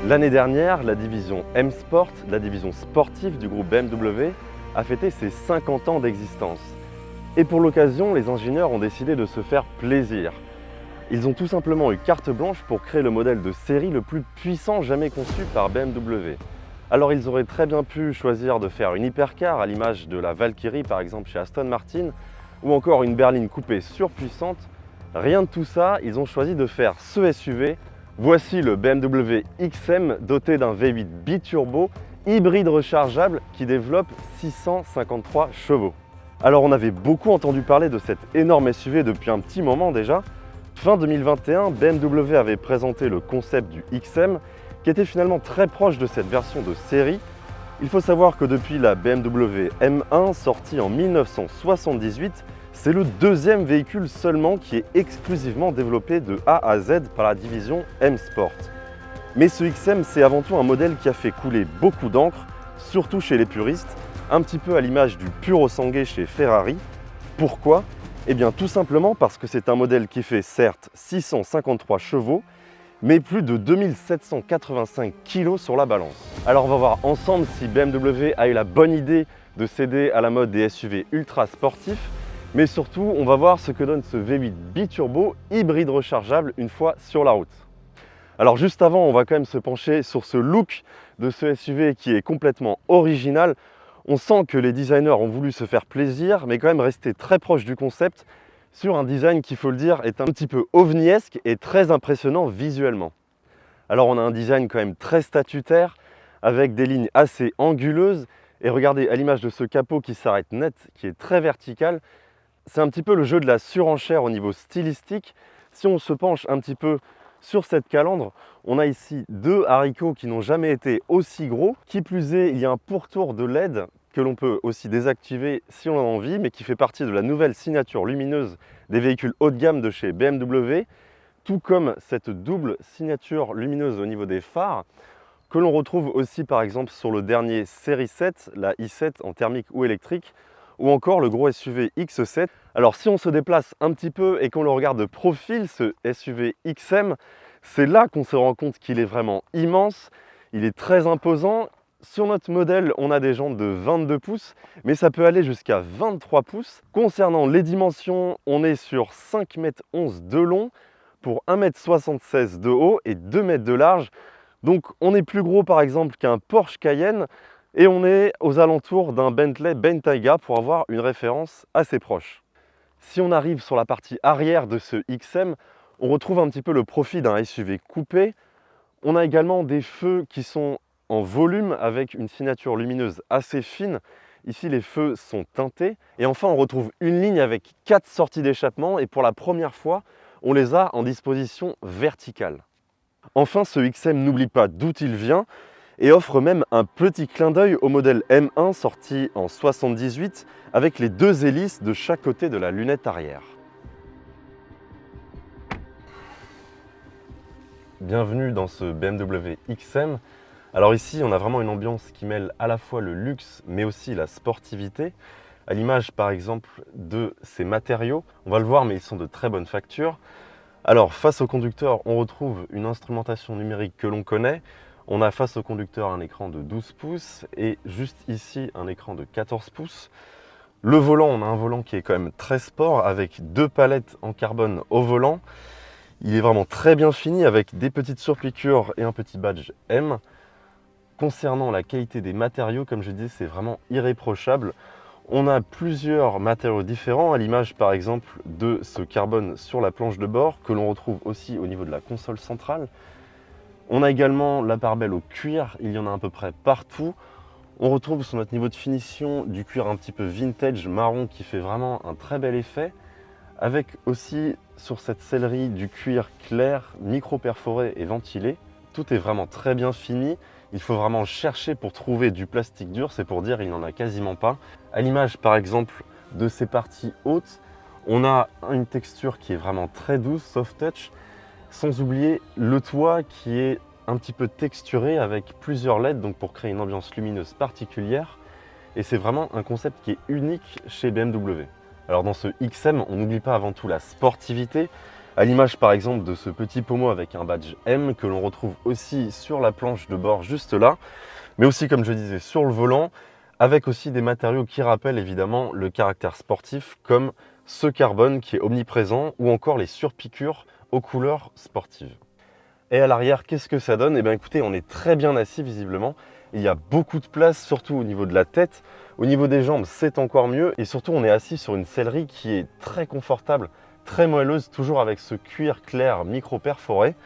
L'année dernière, la division M-Sport, la division sportive du groupe BMW, a fêté ses 50 ans d'existence. Et pour l'occasion, les ingénieurs ont décidé de se faire plaisir. Ils ont tout simplement eu carte blanche pour créer le modèle de série le plus puissant jamais conçu par BMW. Alors ils auraient très bien pu choisir de faire une hypercar à l'image de la Valkyrie par exemple chez Aston Martin, ou encore une berline coupée surpuissante. Rien de tout ça, ils ont choisi de faire ce SUV. Voici le BMW XM doté d'un V8 biturbo hybride rechargeable qui développe 653 chevaux. Alors on avait beaucoup entendu parler de cet énorme SUV depuis un petit moment déjà. Fin 2021, BMW avait présenté le concept du XM qui était finalement très proche de cette version de série. Il faut savoir que depuis la BMW M1 sortie en 1978, c'est le deuxième véhicule seulement qui est exclusivement développé de A à Z par la division M-Sport. Mais ce XM, c'est avant tout un modèle qui a fait couler beaucoup d'encre, surtout chez les puristes, un petit peu à l'image du puro sangue chez Ferrari. Pourquoi ? Eh bien tout simplement parce que c'est un modèle qui fait certes 653 chevaux, mais plus de 2785 kg sur la balance. Alors on va voir ensemble si BMW a eu la bonne idée de céder à la mode des SUV ultra sportifs, mais surtout on va voir ce que donne ce V8 biturbo hybride rechargeable une fois sur la route. Alors juste avant, on va quand même se pencher sur ce look de ce SUV qui est complètement original. On sent que les designers ont voulu se faire plaisir, mais quand même rester très proche du concept sur un design qui, il faut le dire, est un petit peu ovniesque et très impressionnant visuellement. Alors on a un design quand même très statutaire, avec des lignes assez anguleuses, et regardez à l'image de ce capot qui s'arrête net, qui est très vertical, c'est un petit peu le jeu de la surenchère au niveau stylistique. Si on se penche un petit peu sur cette calandre, on a ici deux haricots qui n'ont jamais été aussi gros. Qui plus est, il y a un pourtour de LED que l'on peut aussi désactiver si on en a envie, mais qui fait partie de la nouvelle signature lumineuse des véhicules haut de gamme de chez BMW, tout comme cette double signature lumineuse au niveau des phares, que l'on retrouve aussi par exemple sur le dernier Série 7, la i7 en thermique ou électrique, ou encore le gros SUV X7. Alors si on se déplace un petit peu et qu'on le regarde de profil, ce SUV XM, c'est là qu'on se rend compte qu'il est vraiment immense, il est très imposant. Sur notre modèle, on a des jantes de 22 pouces, mais ça peut aller jusqu'à 23 pouces. Concernant les dimensions, on est sur 5,11 m de long pour 1,76 m de haut et 2 m de large. Donc on est plus gros par exemple qu'un Porsche Cayenne, et on est aux alentours d'un Bentley Bentayga pour avoir une référence assez proche. Si on arrive sur la partie arrière de ce XM, on retrouve un petit peu le profil d'un SUV coupé. On a également des feux qui sont en volume avec une signature lumineuse assez fine. Ici, les feux sont teintés. Et enfin, on retrouve une ligne avec 4 sorties d'échappement et pour la première fois, on les a en disposition verticale. Enfin, ce XM n'oublie pas d'où il vient et offre même un petit clin d'œil au modèle M1 sorti en 78 avec les deux hélices de chaque côté de la lunette arrière. Bienvenue dans ce BMW XM. Alors ici, on a vraiment une ambiance qui mêle à la fois le luxe mais aussi la sportivité, à l'image par exemple de ces matériaux. On va le voir, mais ils sont de très bonne facture. Alors face au conducteur, on retrouve une instrumentation numérique que l'on connaît. On a face au conducteur un écran de 12 pouces et juste ici un écran de 14 pouces. Le volant, on a un volant qui est quand même très sport avec deux palettes en carbone au volant. Il est vraiment très bien fini avec des petites surpiqûres et un petit badge M. Concernant la qualité des matériaux, comme je disais, c'est vraiment irréprochable. On a plusieurs matériaux différents, à l'image par exemple de ce carbone sur la planche de bord que l'on retrouve aussi au niveau de la console centrale. On a également la pare-belle au cuir, il y en a à peu près partout. On retrouve sur notre niveau de finition du cuir un petit peu vintage marron qui fait vraiment un très bel effet. Avec aussi sur cette sellerie du cuir clair, micro-perforé et ventilé. Tout est vraiment très bien fini. Il faut vraiment chercher pour trouver du plastique dur, c'est pour dire il n'en a quasiment pas. À l'image par exemple de ces parties hautes, on a une texture qui est vraiment très douce, soft touch. Sans oublier le toit qui est un petit peu texturé avec plusieurs LED donc pour créer une ambiance lumineuse particulière. Et c'est vraiment un concept qui est unique chez BMW. Alors dans ce XM, on n'oublie pas avant tout la sportivité. À l'image par exemple de ce petit pommeau avec un badge M que l'on retrouve aussi sur la planche de bord juste là, mais aussi comme je disais sur le volant, avec aussi des matériaux qui rappellent évidemment le caractère sportif comme ce carbone qui est omniprésent ou encore les surpiqûres aux couleurs sportives. Et à l'arrière, qu'est-ce que ça donne? Eh bien écoutez, on est très bien assis visiblement. Il y a beaucoup de place, surtout au niveau de la tête. Au niveau des jambes, c'est encore mieux. Et surtout, on est assis sur une sellerie qui est très confortable, très moelleuse, toujours avec ce cuir clair micro-perforé.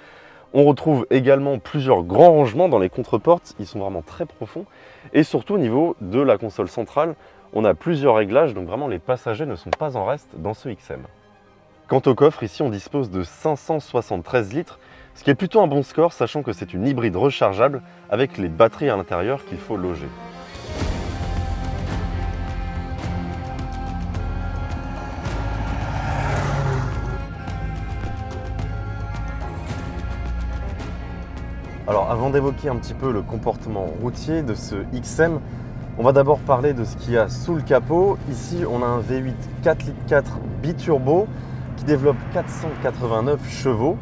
On retrouve également plusieurs grands rangements dans les contreportes. Ils sont vraiment très profonds. Et surtout, au niveau de la console centrale, on a plusieurs réglages. Donc vraiment, les passagers ne sont pas en reste dans ce XM. Quant au coffre, ici, on dispose de 573 litres. Ce qui est plutôt un bon score, sachant que c'est une hybride rechargeable avec les batteries à l'intérieur qu'il faut loger. Alors avant d'évoquer un petit peu le comportement routier de ce XM, on va d'abord parler de ce qu'il y a sous le capot. Ici, on a un V8 4,4 litres biturbo qui développe 489 chevaux.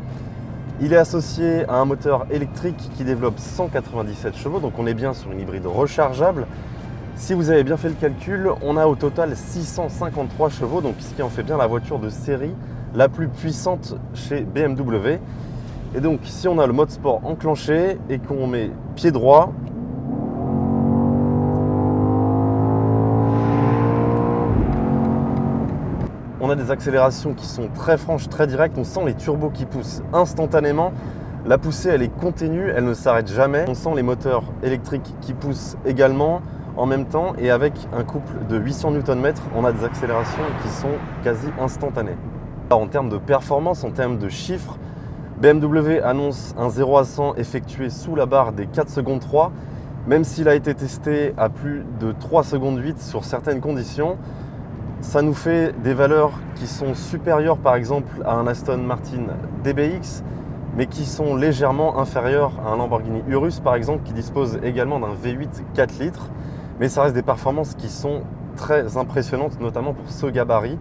Il est associé à un moteur électrique qui développe 197 chevaux, donc on est bien sur une hybride rechargeable. Si vous avez bien fait le calcul, on a au total 653 chevaux, donc ce qui en fait bien la voiture de série la plus puissante chez BMW. Et donc si on a le mode sport enclenché et qu'on met pied droit, on a des accélérations qui sont très franches, très directes. On sent les turbos qui poussent instantanément. La poussée, elle est continue, elle ne s'arrête jamais. On sent les moteurs électriques qui poussent également en même temps. Et avec un couple de 800 Nm, on a des accélérations qui sont quasi instantanées. Alors, en termes de performance, en termes de chiffres, BMW annonce un 0 à 100 effectué sous la barre des 4 secondes 3, même s'il a été testé à plus de 3 secondes 8 sur certaines conditions. Ça nous fait des valeurs qui sont supérieures par exemple à un Aston Martin DBX, mais qui sont légèrement inférieures à un Lamborghini Urus par exemple, qui dispose également d'un V8 4 litres. Mais ça reste des performances qui sont très impressionnantes, notamment pour ce gabarit.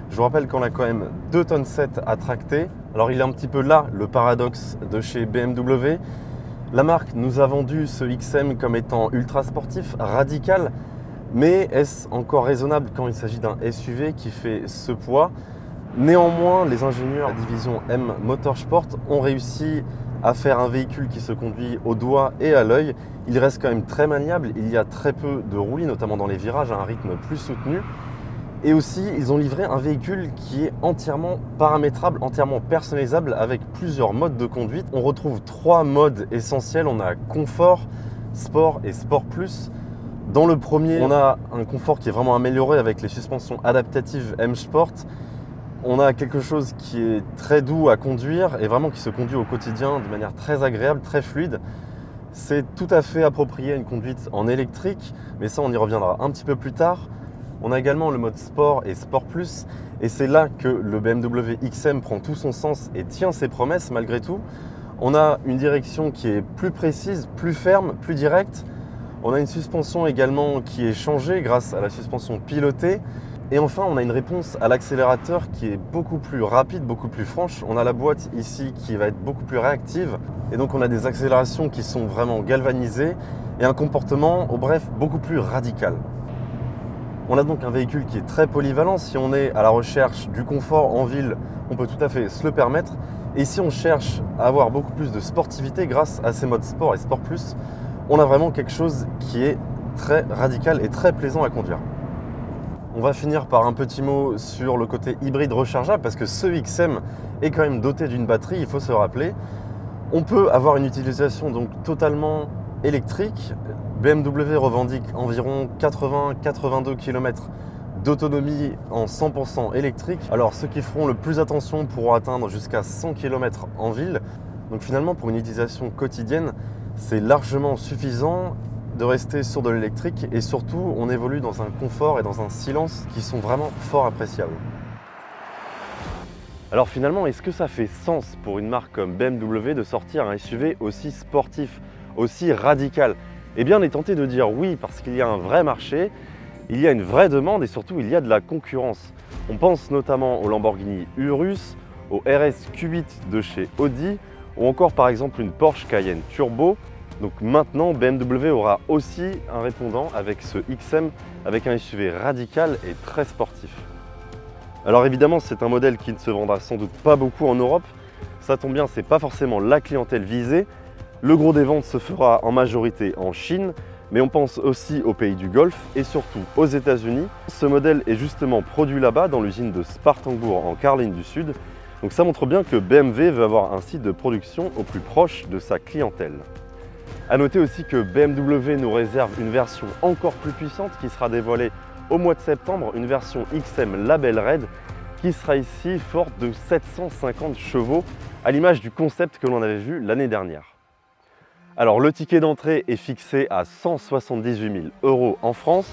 Je vous rappelle qu'on a quand même 2,7 tonnes à tracter. Alors il est un petit peu là le paradoxe de chez BMW. La marque nous a vendu ce XM comme étant ultra sportif, radical. Mais est-ce encore raisonnable quand il s'agit d'un SUV qui fait ce poids? Néanmoins, les ingénieurs de la division M Motorsport ont réussi à faire un véhicule qui se conduit au doigt et à l'œil. Il reste quand même très maniable, il y a très peu de roulis, notamment dans les virages, à un rythme plus soutenu. Et aussi, ils ont livré un véhicule qui est entièrement paramétrable, entièrement personnalisable avec plusieurs modes de conduite. On retrouve 3 modes essentiels, on a confort, sport et sport plus. Dans le premier, on a un confort qui est vraiment amélioré avec les suspensions adaptatives M Sport. On a quelque chose qui est très doux à conduire et vraiment qui se conduit au quotidien de manière très agréable, très fluide. C'est tout à fait approprié à une conduite en électrique, mais ça on y reviendra un petit peu plus tard. On a également le mode sport et sport plus, et c'est là que le BMW XM prend tout son sens et tient ses promesses malgré tout. On a une direction qui est plus précise, plus ferme, plus directe. On a une suspension également qui est changée grâce à la suspension pilotée. Et enfin, on a une réponse à l'accélérateur qui est beaucoup plus rapide, beaucoup plus franche. On a la boîte ici qui va être beaucoup plus réactive. Et donc, on a des accélérations qui sont vraiment galvanisées et un comportement, au bref, beaucoup plus radical. On a donc un véhicule qui est très polyvalent. Si on est à la recherche du confort en ville, on peut tout à fait se le permettre. Et si on cherche à avoir beaucoup plus de sportivité grâce à ces modes sport et sport plus, on a vraiment quelque chose qui est très radical et très plaisant à conduire. On va finir par un petit mot sur le côté hybride rechargeable parce que ce XM est quand même doté d'une batterie, il faut se rappeler. On peut avoir une utilisation donc totalement électrique. BMW revendique environ 80-82 km d'autonomie en 100% électrique. Alors ceux qui feront le plus attention pourront atteindre jusqu'à 100 km en ville. Donc finalement pour une utilisation quotidienne, c'est largement suffisant de rester sur de l'électrique et surtout on évolue dans un confort et dans un silence qui sont vraiment fort appréciables. Alors finalement, est-ce que ça fait sens pour une marque comme BMW de sortir un SUV aussi sportif, aussi radical? Eh bien on est tenté de dire oui parce qu'il y a un vrai marché, il y a une vraie demande et surtout il y a de la concurrence. On pense notamment au Lamborghini Urus, au RS Q8 de chez Audi ou encore par exemple une Porsche Cayenne Turbo. Donc maintenant BMW aura aussi un répondant avec ce XM avec un SUV radical et très sportif. Alors évidemment c'est un modèle qui ne se vendra sans doute pas beaucoup en Europe. Ça tombe bien, c'est pas forcément la clientèle visée. Le gros des ventes se fera en majorité en Chine, mais on pense aussi aux pays du Golfe et surtout aux États-Unis. Ce modèle est justement produit là-bas dans l'usine de Spartanburg en Caroline du Sud. Donc ça montre bien que BMW veut avoir un site de production au plus proche de sa clientèle. A noter aussi que BMW nous réserve une version encore plus puissante qui sera dévoilée au mois de septembre, une version XM Label Red qui sera ici forte de 750 chevaux à l'image du concept que l'on avait vu l'année dernière. Alors le ticket d'entrée est fixé à 178 000 € en France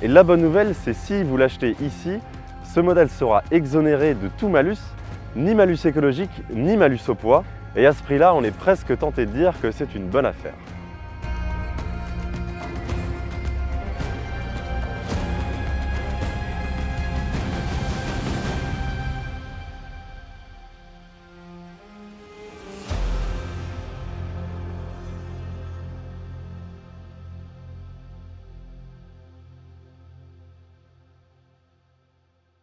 et la bonne nouvelle c'est si vous l'achetez ici, ce modèle sera exonéré de tout malus, ni malus écologique ni malus au poids et à ce prix là on est presque tenté de dire que c'est une bonne affaire.